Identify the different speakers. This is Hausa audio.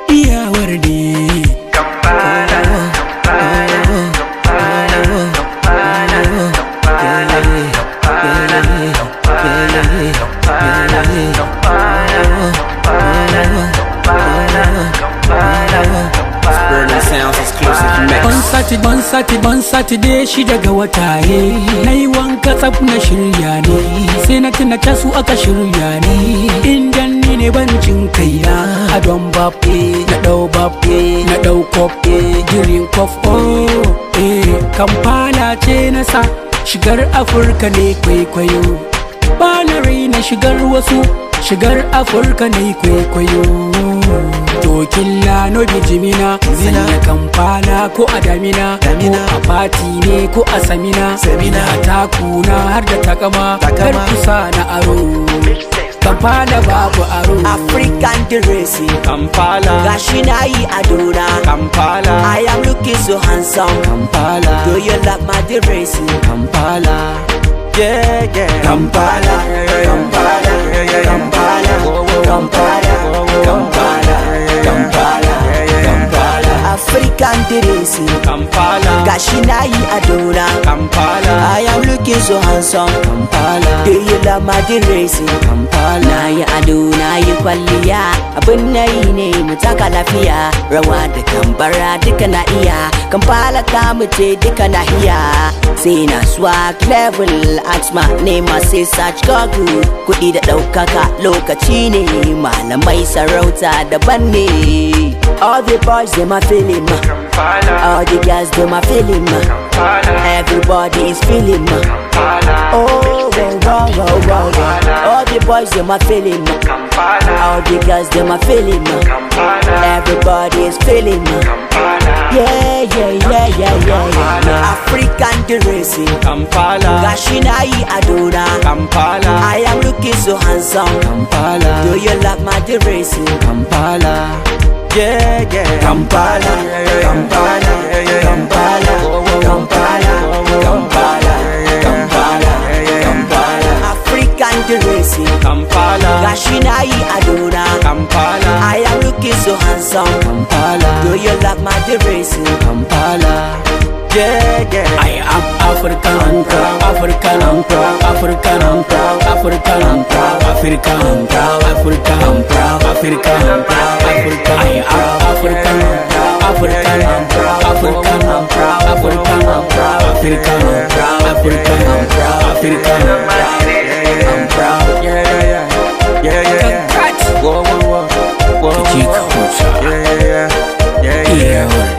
Speaker 1: iyawar ne.
Speaker 2: Kampala, Kampala, Kampala, Kampala, Kampala, Kampala, Kampala, Kampala, Kampala, Kampala. Sterling Sounds exclusive mix.
Speaker 1: Bon Saturday shi daga wataye. Na yi wanka tsaf na shirya ne. Sai na tuna tasu aka shirya ne. Indan ni ne bancin kaina. Adon bafe, na dau bafe, na dau kofe, girin kofo. Kampala ce na sa shigar Afirka ne kwaikwayo. Ba na raina shigar wasu, shigar Afirka ne kwaikwayo. Tokin lano bijimina, sanya Kampala ko a damina, ko a fati ne ko a samina, takuna har da takama, kar kusa na aro. Kampala babu aro.
Speaker 3: African dressy,
Speaker 2: Kampala,
Speaker 3: gashi na yi adona.
Speaker 2: Kampala,
Speaker 3: I am looking so handsome.
Speaker 2: Kampala,
Speaker 3: Do you like my dressy?
Speaker 2: Kampala, yeah, yeah.
Speaker 3: Kampala, Kampala, Kampala, Kampala, Kampala, Kampala, Kampala. African dressy,
Speaker 2: Kampala,
Speaker 3: gashi na yi adona.
Speaker 2: Kampala,
Speaker 3: I am looking so handsome.
Speaker 2: Kampala,
Speaker 3: Do you like my dressy?
Speaker 2: Kampala.
Speaker 3: Na yi ado na yi kwalliya, abin na yi ne mu taka lafiya, rawa da tambara duka na iya, Kampala ta mu ce duka na iya. Sai na swag level, ask my name I say search Google. Kuɗi da ɗaukaka lokaci ne, malamai sarauta daban ne. All the boys them a feeling ma, all the girls them a feeling ma, everybody is feeling ma. Oh, wow, wow, wow, wow. All the boys them a feeling ma, all the girls them a feeling ma, everybody is feeling ma. Yeah, yeah, yeah, yeah, yeah, yeah. African dressy,
Speaker 2: Kampala,
Speaker 3: gashi na yi adona.
Speaker 2: Kampala,
Speaker 3: I am looking so handsome.
Speaker 2: Kampala,
Speaker 3: Do you like my dressy?
Speaker 2: Kampala, yeah, yeah.
Speaker 3: Kampala, Kampala, Kampala, Kampala, Kampala, Kampala, Kampala. African dressy,
Speaker 2: Kampala,
Speaker 3: gashi na yi adona.
Speaker 2: Kampala,
Speaker 3: I am looking so handsome.
Speaker 2: Kampala,
Speaker 3: Do you like my dressy?
Speaker 2: Kampala, yeah, yeah.
Speaker 1: I am African, I'm proud, African, I'm proud, African, I'm proud, African, I'm proud, African, I'm proud, African, I'm proud, African, I'm proud, African, I am African, African, I'm proud, African, I'm proud, African, I'm proud, African, I'm proud, African, I'm proud, African, I'm proud,
Speaker 2: Yeah, yeah, yeah, yeah, yeah, yeah.
Speaker 1: Congrats.
Speaker 2: Whoa, whoa, whoa, whoa,
Speaker 1: Keep
Speaker 2: whoa.
Speaker 1: culture.
Speaker 2: Yeah, yeah, yeah, yeah, yeah.
Speaker 1: Yeah.